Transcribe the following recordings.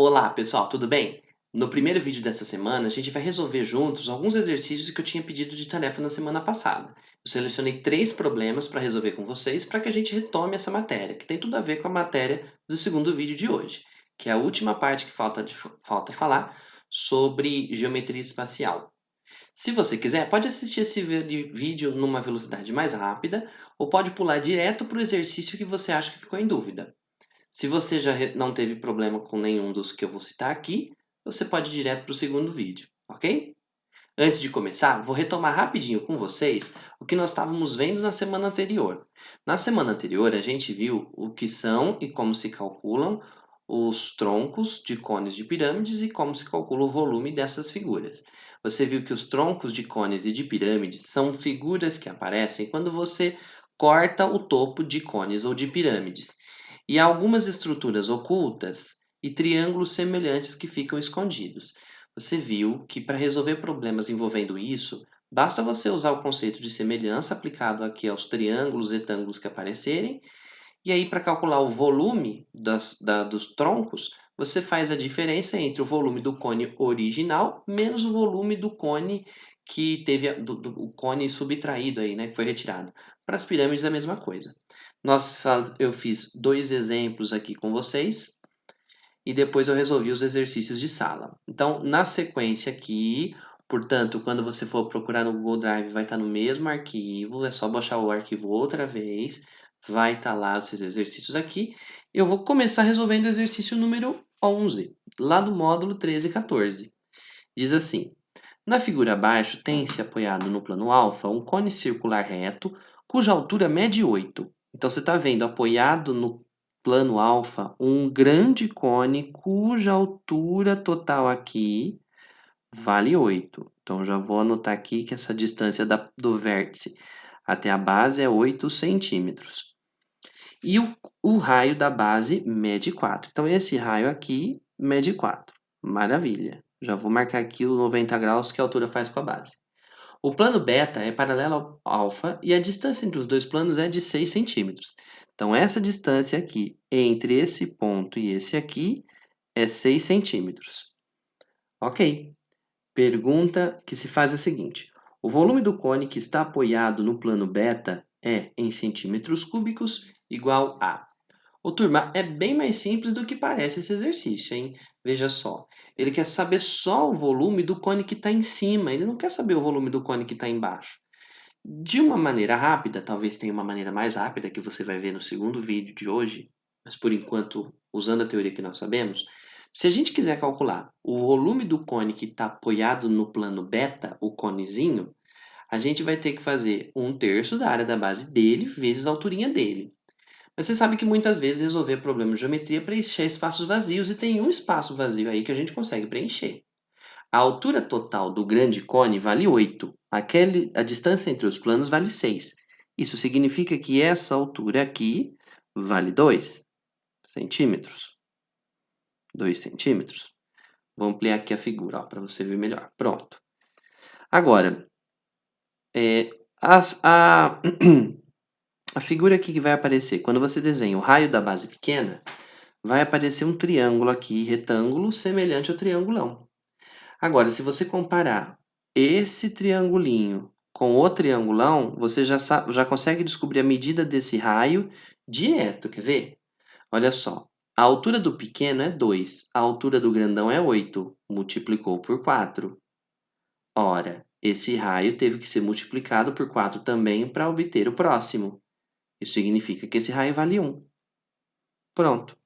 Olá, pessoal, tudo bem? No primeiro vídeo dessa semana, a gente vai resolver juntos alguns exercícios que eu tinha pedido de tarefa na semana passada. Eu selecionei 3 problemas para resolver com vocês para que a gente retome essa matéria, que tem tudo a ver com a matéria do segundo vídeo de hoje, que é a última parte que falta falar sobre geometria espacial. Se você quiser, pode assistir esse vídeo numa velocidade mais rápida ou pode pular direto para o exercício que você acha que ficou em dúvida. Se você já não teve problema com nenhum dos que eu vou citar aqui, você pode ir direto para o segundo vídeo, ok? Antes de começar, vou retomar rapidinho com vocês o que nós estávamos vendo na semana anterior. Na semana anterior, a gente viu o que são e como se calculam os troncos de cones de pirâmides e como se calcula o volume dessas figuras. Você viu que os troncos de cones e de pirâmides são figuras que aparecem quando você corta o topo de cones ou de pirâmides. E há algumas estruturas ocultas e triângulos semelhantes que ficam escondidos. Você viu que para resolver problemas envolvendo isso, basta você usar o conceito de semelhança aplicado aqui aos triângulos, retângulos que aparecerem, e aí para calcular o volume dos troncos, você faz a diferença entre o volume do cone original menos o volume do cone que teve o cone subtraído aí, né, que foi retirado. Para as pirâmides é a mesma coisa. Eu fiz 2 exemplos aqui com vocês e depois eu resolvi os exercícios de sala. Então, na sequência aqui, portanto, quando você for procurar no Google Drive, vai estar no mesmo arquivo, é só baixar o arquivo outra vez, vai estar lá esses exercícios aqui. Eu vou começar resolvendo o exercício número 11, lá do módulo 13 e 14. Diz assim: na figura abaixo, tem-se apoiado no plano alfa um cone circular reto, cuja altura mede 8. Então, você está vendo apoiado no plano alfa um grande cone cuja altura total aqui vale 8. Então, já vou anotar aqui que essa distância do vértice até a base é 8 centímetros. E o raio da base mede 4. Então, esse raio aqui mede 4. Maravilha. Já vou marcar aqui o 90 graus que a altura faz com a base. O plano beta é paralelo ao alfa e a distância entre os dois planos é de 6 centímetros. Então, essa distância aqui entre esse ponto e esse aqui é 6 centímetros. Ok. Pergunta que se faz é a seguinte: o volume do cone que está apoiado no plano beta é, em centímetros cúbicos, igual a. Ô, turma, é bem mais simples do que parece esse exercício, hein? Veja só. Ele quer saber só o volume do cone que está em cima, ele não quer saber o volume do cone que está embaixo. De uma maneira rápida, talvez tenha uma maneira mais rápida que você vai ver no segundo vídeo de hoje, mas por enquanto, usando a teoria que nós sabemos, se a gente quiser calcular o volume do cone que está apoiado no plano beta, o conezinho, a gente vai ter que fazer 1/3 da área da base dele vezes a alturinha dele. Mas você sabe que muitas vezes resolver problemas de geometria é preencher espaços vazios e tem um espaço vazio aí que a gente consegue preencher. A altura total do grande cone vale 8. A distância entre os planos vale 6. Isso significa que essa altura aqui vale 2 centímetros. 2 centímetros. Vou ampliar aqui a figura para você ver melhor. Pronto. Agora, é, a, a figura aqui que vai aparecer, quando você desenha o raio da base pequena, vai aparecer um triângulo aqui, retângulo, semelhante ao triangulão. Agora, se você comparar esse triangulinho com o triangulão, você já consegue descobrir a medida desse raio direto, quer ver? Olha só, a altura do pequeno é 2, a altura do grandão é 8, multiplicou por 4. Ora, esse raio teve que ser multiplicado por 4 também para obter o próximo. Isso significa que esse raio vale 1. Pronto.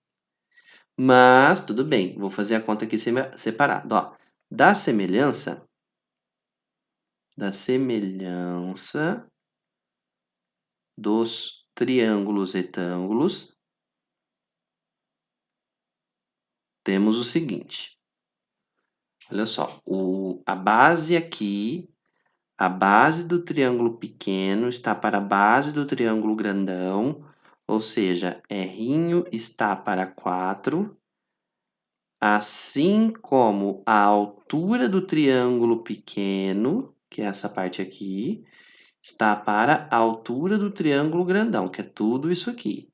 Mas, tudo bem, vou fazer a conta aqui separado. Ó, da semelhança dos triângulos retângulos, temos o seguinte. Olha só, a base aqui, a base do triângulo pequeno está para a base do triângulo grandão, ou seja, R está para 4, assim como a altura do triângulo pequeno, que é essa parte aqui, está para a altura do triângulo grandão, que é tudo isso aqui.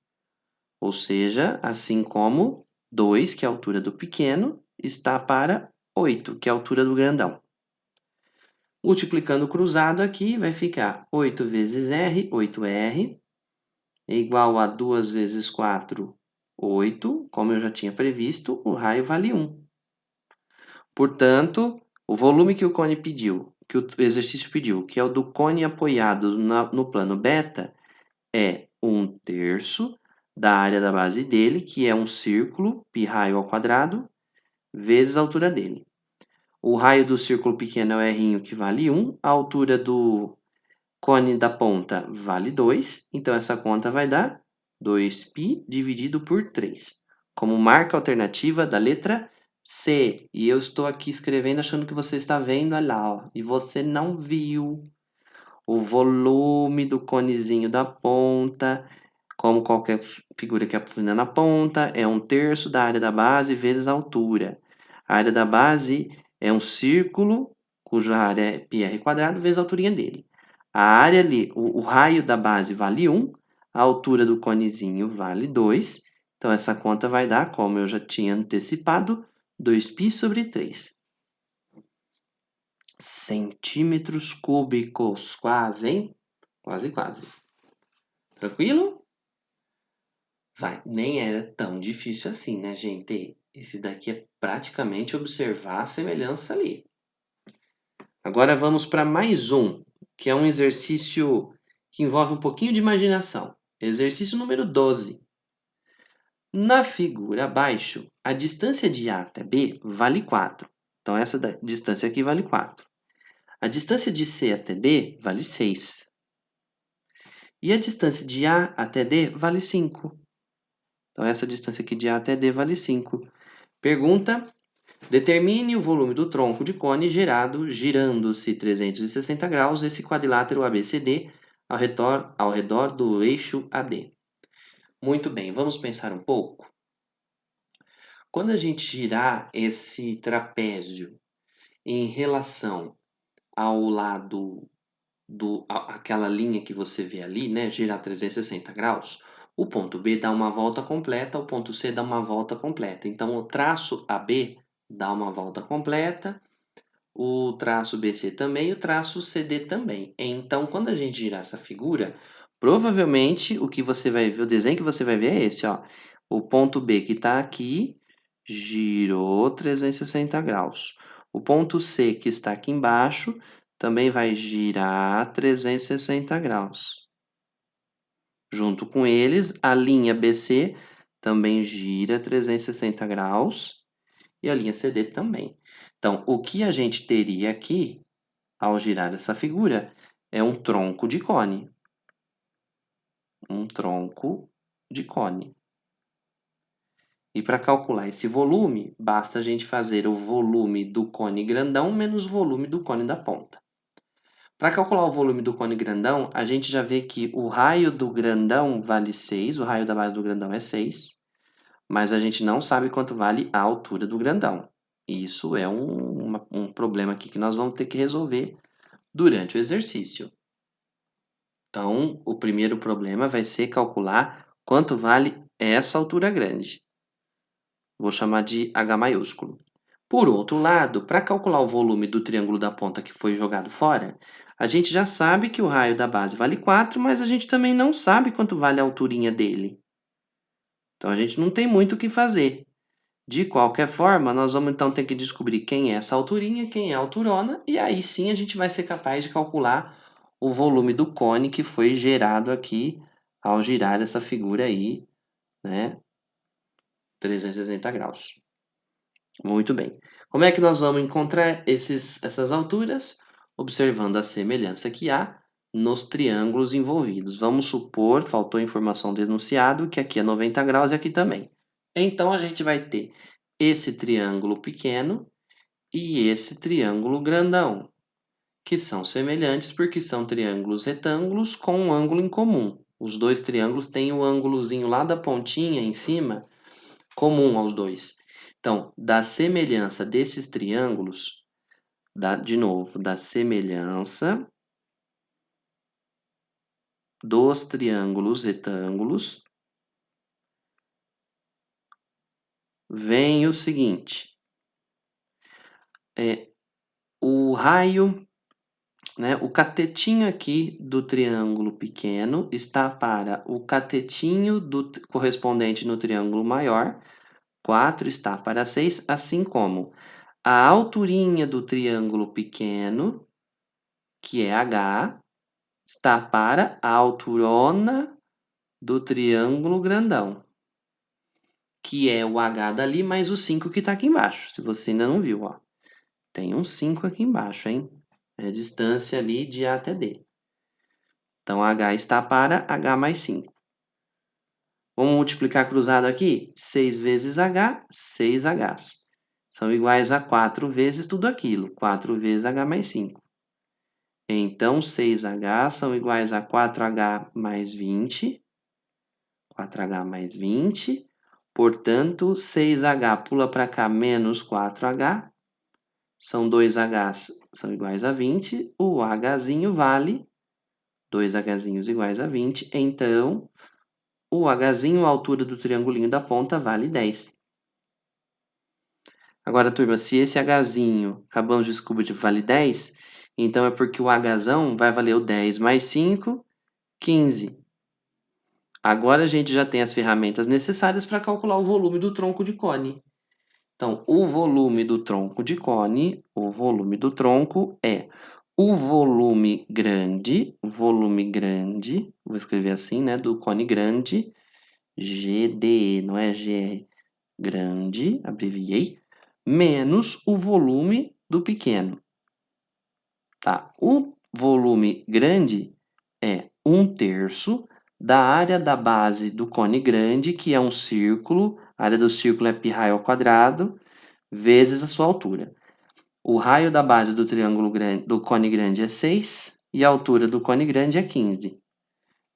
Ou seja, assim como 2, que é a altura do pequeno, está para 8, que é a altura do grandão. Multiplicando cruzado aqui, vai ficar 8 vezes R, 8R, é igual a 2 vezes 4, 8. Como eu já tinha previsto, o raio vale 1. Portanto, o volume que o cone pediu, que o exercício pediu, que é o do cone apoiado no plano beta, é 1/3 da área da base dele, que é um círculo, π raio ao quadrado, vezes a altura dele. O raio do círculo pequeno é o R, que vale 1. A altura do cone da ponta vale 2. Então, essa conta vai dar 2π dividido por 3. Como marca alternativa da letra C. E eu estou aqui escrevendo achando que você está vendo, olha lá, ó, e você não viu. O volume do conezinho da ponta, como qualquer figura que afina na ponta, é 1/3 da área da base vezes a altura. A área da base é um círculo, cuja área é πr² vezes a alturinha dele. A área ali, o raio da base vale 1, a altura do conezinho vale 2. Então, essa conta vai dar, como eu já tinha antecipado, 2π sobre 3. Centímetros cúbicos, quase, hein? Quase, quase. Tranquilo? Vai, nem era tão difícil assim, né, gente? Esse daqui é praticamente observar a semelhança ali. Agora vamos para mais um, que é um exercício que envolve um pouquinho de imaginação. Exercício número 12. Na figura abaixo, a distância de A até B vale 4. Então, essa distância aqui vale 4. A distância de C até D vale 6. E a distância de A até D vale 5. Então, essa distância aqui de A até D vale 5. Pergunta: determine o volume do tronco de cone gerado girando-se 360 graus esse quadrilátero ABCD ao redor do eixo AD. Muito bem, vamos pensar um pouco? Quando a gente girar esse trapézio em relação ao lado aquela linha que você vê ali, né, girar 360 graus, o ponto B dá uma volta completa, o ponto C dá uma volta completa. Então, o traço AB dá uma volta completa, o traço BC também, o traço CD também. Então, quando a gente girar essa figura, provavelmente o que você vai ver, o desenho que você vai ver é esse, ó. O ponto B que está aqui girou 360 graus. O ponto C que está aqui embaixo também vai girar 360 graus. Junto com eles, a linha BC também gira 360 graus e a linha CD também. Então, o que a gente teria aqui, ao girar essa figura, é um tronco de cone. Um tronco de cone. E para calcular esse volume, basta a gente fazer o volume do cone grandão menos o volume do cone da ponta. Para calcular o volume do cone grandão, a gente já vê que o raio do grandão vale 6, o raio da base do grandão é 6, mas a gente não sabe quanto vale a altura do grandão. Isso é um problema aqui que nós vamos ter que resolver durante o exercício. Então, o primeiro problema vai ser calcular quanto vale essa altura grande. Vou chamar de H maiúsculo. Por outro lado, para calcular o volume do triângulo da ponta que foi jogado fora, a gente já sabe que o raio da base vale 4, mas a gente também não sabe quanto vale a alturinha dele. Então, a gente não tem muito o que fazer. De qualquer forma, nós vamos então ter que descobrir quem é essa alturinha, quem é a alturona, e aí sim a gente vai ser capaz de calcular o volume do cone que foi gerado aqui ao girar essa figura aí, né? 360 graus. Muito bem. Como é que nós vamos encontrar essas alturas? Observando a semelhança que há nos triângulos envolvidos. Vamos supor, faltou informação do enunciado, que aqui é 90 graus e aqui também. Então, a gente vai ter esse triângulo pequeno e esse triângulo grandão, que são semelhantes porque são triângulos retângulos com um ângulo em comum. Os dois triângulos têm o ângulozinho lá da pontinha em cima, comum aos dois. Então, da semelhança desses triângulos, de novo, da semelhança dos triângulos retângulos, vem o seguinte. O raio, né, o catetinho aqui do triângulo pequeno está para o catetinho correspondente no triângulo maior. 4 está para 6, assim como a alturinha do triângulo pequeno, que é H, está para a alturona do triângulo grandão, que é o H dali mais o 5 que está aqui embaixo. Se você ainda não viu, ó. Tem um 5 aqui embaixo, hein? É a distância ali de A até D. Então, H está para H mais 5. Vamos multiplicar cruzado aqui? 6 vezes H, 6 Hs. São iguais a 4 vezes tudo aquilo. 4 vezes H mais 5. Então, 6H são iguais a 4H mais 20. 4H mais 20. Portanto, 6H pula para cá menos 4H. São 2Hs, são iguais a 20. O Hzinho vale 2 Hzinhos iguais a 20. Então, o Hzinho, a altura do triangulinho da ponta, vale 10. Agora, turma, se esse Hzinho, acabamos de descobrir, vale 10, então é porque o Hzão vai valer o 10 mais 5, 15. Agora a gente já tem as ferramentas necessárias para calcular o volume do tronco de cone. Então, o volume do tronco de cone, o volume do tronco é o volume grande, vou escrever assim, né, do cone grande, GDE, não é GR, grande, abreviei, menos o volume do pequeno. Tá? O volume grande é 1/3 da área da base do cone grande, que é um círculo, a área do círculo é πr ao quadrado, vezes a sua altura. O raio da base do triângulo grande, do cone grande é 6 e a altura do cone grande é 15,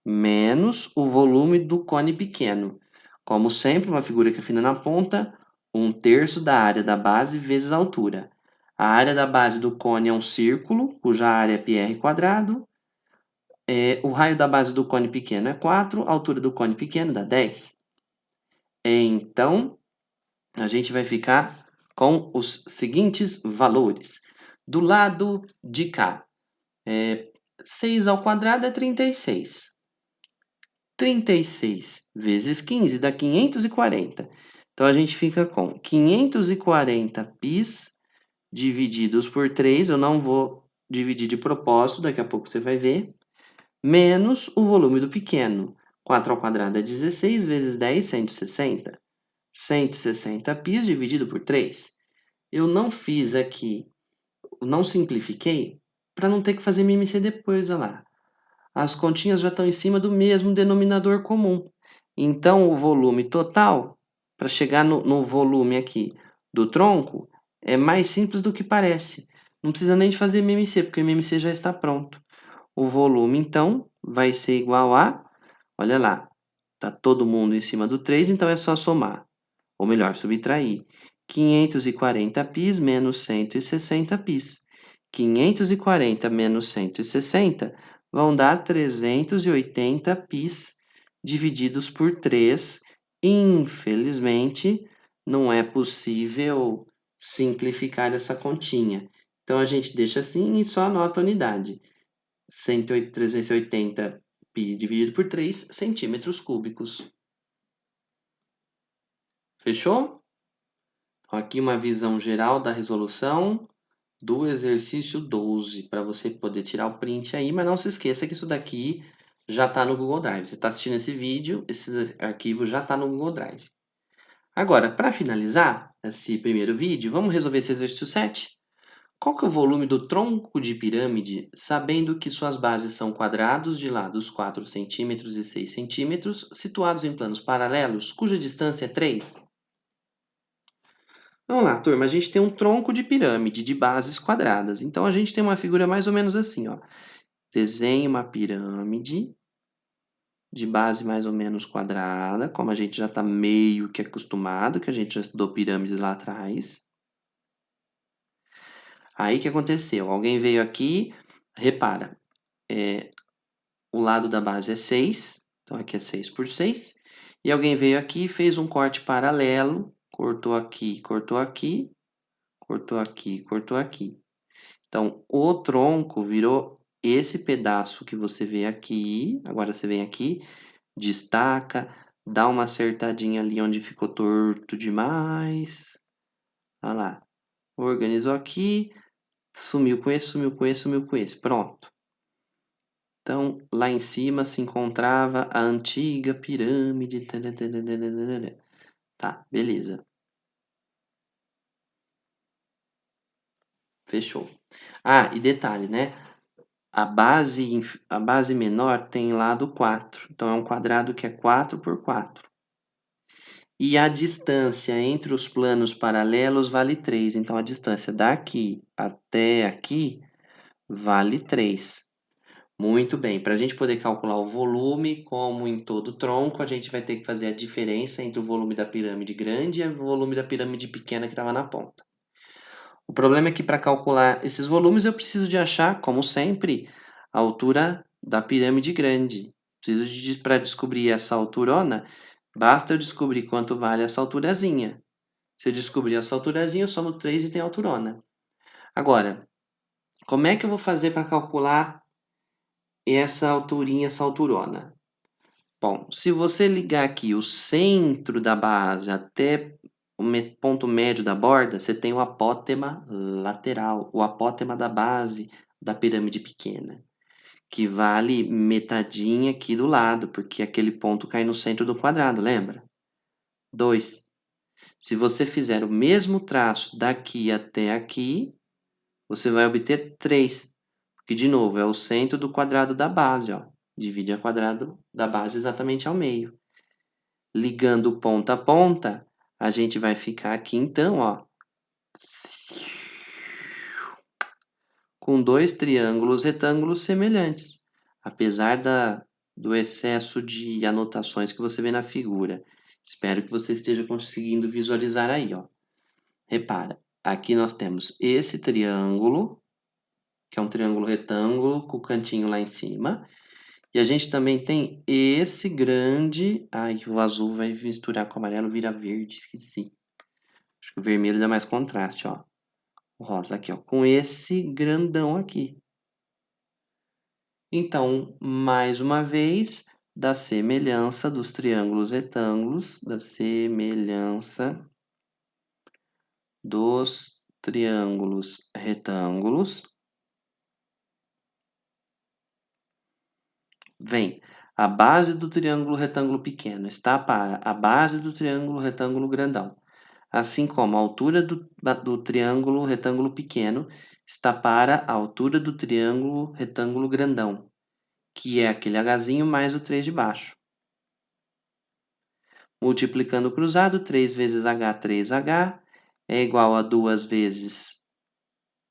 menos o volume do cone pequeno. Como sempre, uma figura que afina na ponta, 1/3 da área da base vezes a altura. A área da base do cone é um círculo, cuja área é πr quadrado. O raio da base do cone pequeno é 4, a altura do cone pequeno dá 10. Então, a gente vai ficar com os seguintes valores. Do lado de cá, 6 ao quadrado é 36. 36 vezes 15 dá 540. Então, a gente fica com 540 πs divididos por 3. Eu não vou dividir de propósito, daqui a pouco você vai ver. Menos o volume do pequeno. 4 ao quadrado é 16 vezes 10, 160. 160 πs dividido por 3. Eu não fiz aqui, não simplifiquei, para não ter que fazer MMC depois, olha lá. As continhas já estão em cima do mesmo denominador comum. Então, o volume total, para chegar no volume aqui do tronco, é mais simples do que parece. Não precisa nem de fazer MMC, porque o MMC já está pronto. O volume, então, vai ser igual a, olha lá, está todo mundo em cima do 3, então é só somar. Ou melhor, subtrair. 540 πs menos 160 πs. 540 menos 160 vão dar 380 πs divididos por 3. Infelizmente, não é possível simplificar essa continha. Então, a gente deixa assim e só anota a unidade. 380 π dividido por 3 centímetros cúbicos. Fechou? Aqui uma visão geral da resolução do exercício 12, para você poder tirar o print aí, mas não se esqueça que isso daqui já está no Google Drive. Você está assistindo esse vídeo, esse arquivo já está no Google Drive. Agora, para finalizar esse primeiro vídeo, vamos resolver esse exercício 7? Qual que é o volume do tronco de pirâmide, sabendo que suas bases são quadrados de lados 4 cm e 6 cm, situados em planos paralelos, cuja distância é 3? Vamos lá, turma. A gente tem um tronco de pirâmide de bases quadradas. Então, a gente tem uma figura mais ou menos assim, ó. Desenhe uma pirâmide de base mais ou menos quadrada, como a gente já está meio que acostumado, que a gente já estudou pirâmides lá atrás. Aí, o que aconteceu? Alguém veio aqui, repara, o lado da base é 6, então aqui é 6 por 6. E alguém veio aqui e fez um corte paralelo, cortou aqui, cortou aqui, cortou aqui, cortou aqui. Então, o tronco virou esse pedaço que você vê aqui. Agora você vem aqui, destaca, dá uma acertadinha ali onde ficou torto demais. Olha lá. Organizou aqui, sumiu com esse, sumiu com esse, sumiu com esse. Pronto. Então, lá em cima se encontrava a antiga pirâmide. Tá, beleza. Fechou. Ah, e detalhe, né? A base menor tem lado 4. Então, é um quadrado que é 4 por 4. E a distância entre os planos paralelos vale 3. Então, a distância daqui até aqui vale 3. Muito bem. Para a gente poder calcular o volume, como em todo tronco, a gente vai ter que fazer a diferença entre o volume da pirâmide grande e o volume da pirâmide pequena que estava na ponta. O problema é que para calcular esses volumes eu preciso de achar, como sempre, a altura da pirâmide grande. Para descobrir essa alturona, basta eu descobrir quanto vale essa alturazinha. Se eu descobrir essa alturazinha, eu somo 3 e tenho a alturona. Agora, como é que eu vou fazer para calcular essa alturinha, essa alturona? Bom, se você ligar aqui o centro da base até o ponto médio da borda, você tem o apótema lateral, o apótema da base da pirâmide pequena, que vale metadinha aqui do lado, porque aquele ponto cai no centro do quadrado, lembra? 2. Se você fizer o mesmo traço daqui até aqui, você vai obter 3, porque, de novo, é o centro do quadrado da base, ó. Divide a quadrado da base exatamente ao meio. Ligando ponta a ponta, a gente vai ficar aqui então, ó, com dois triângulos retângulos semelhantes, apesar do excesso de anotações que você vê na figura. Espero que você esteja conseguindo visualizar aí, ó. Repara, aqui nós temos esse triângulo, que é um triângulo retângulo com o cantinho lá em cima. E a gente também tem esse grande... Ai, o azul vai misturar com o amarelo, vira verde, esqueci. Acho que o vermelho dá mais contraste, ó. O rosa aqui, ó. Com esse grandão aqui. Então, mais uma vez, da semelhança dos triângulos retângulos, da semelhança dos triângulos retângulos, vem a base do triângulo retângulo pequeno está para a base do triângulo retângulo grandão, assim como a altura do triângulo retângulo pequeno está para a altura do triângulo retângulo grandão, que é aquele hzinho mais o 3 de baixo. Multiplicando o cruzado, 3 vezes h, 3h, é igual a 2 vezes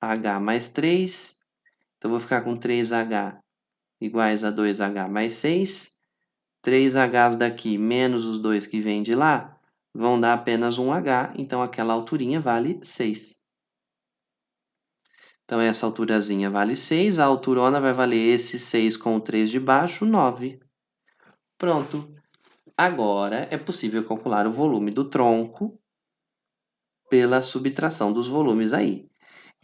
h mais 3. Então, vou ficar com 3h iguais a 2h mais 6. 3h's daqui menos os 2 que vêm de lá vão dar apenas 1h, então aquela alturinha vale 6. Então, essa alturazinha vale 6, a alturona vai valer esse 6 com o 3 de baixo, 9. Pronto. Agora é possível calcular o volume do tronco pela subtração dos volumes aí.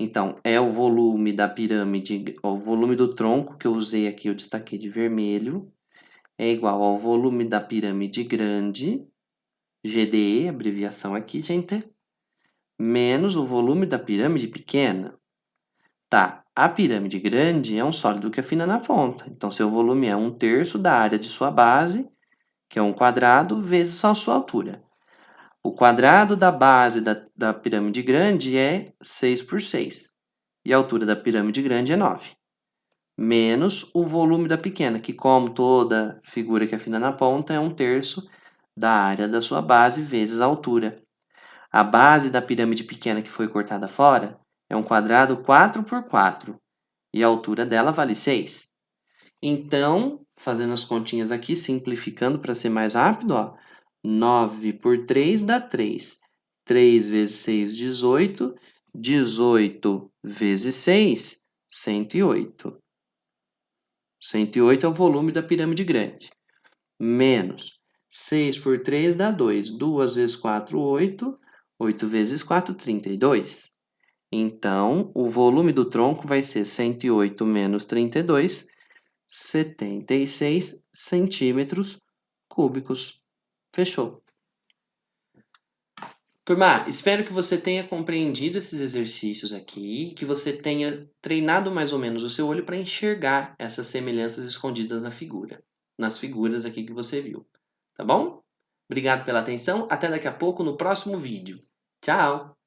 Então, é o volume da pirâmide, o volume do tronco que eu usei aqui, eu destaquei de vermelho, é igual ao volume da pirâmide grande, GDE, abreviação aqui, gente, menos o volume da pirâmide pequena. Tá, a pirâmide grande é um sólido que afina na ponta, então seu volume é 1/3 da área de sua base, que é um quadrado, vezes a sua altura. O quadrado da base da pirâmide grande é 6 por 6. E a altura da pirâmide grande é 9. Menos o volume da pequena, que, como toda figura que afina na ponta, é 1/3 da área da sua base vezes a altura. A base da pirâmide pequena que foi cortada fora é um quadrado 4 por 4. E a altura dela vale 6. Então, fazendo as continhas aqui, simplificando para ser mais rápido, ó, 9 por 3 dá 3. 3 vezes 6, 18. 18 vezes 6, 108. 108 é o volume da pirâmide grande. Menos 6 por 3 dá 2. 2 vezes 4, 8. 8 vezes 4, 32. Então, o volume do tronco vai ser 108 menos 32, 76 centímetros cúbicos. Fechou. Turma, espero que você tenha compreendido esses exercícios aqui, que você tenha treinado mais ou menos o seu olho para enxergar essas semelhanças escondidas na figura, nas figuras aqui que você viu. Tá bom? Obrigado pela atenção. Até daqui a pouco no próximo vídeo. Tchau!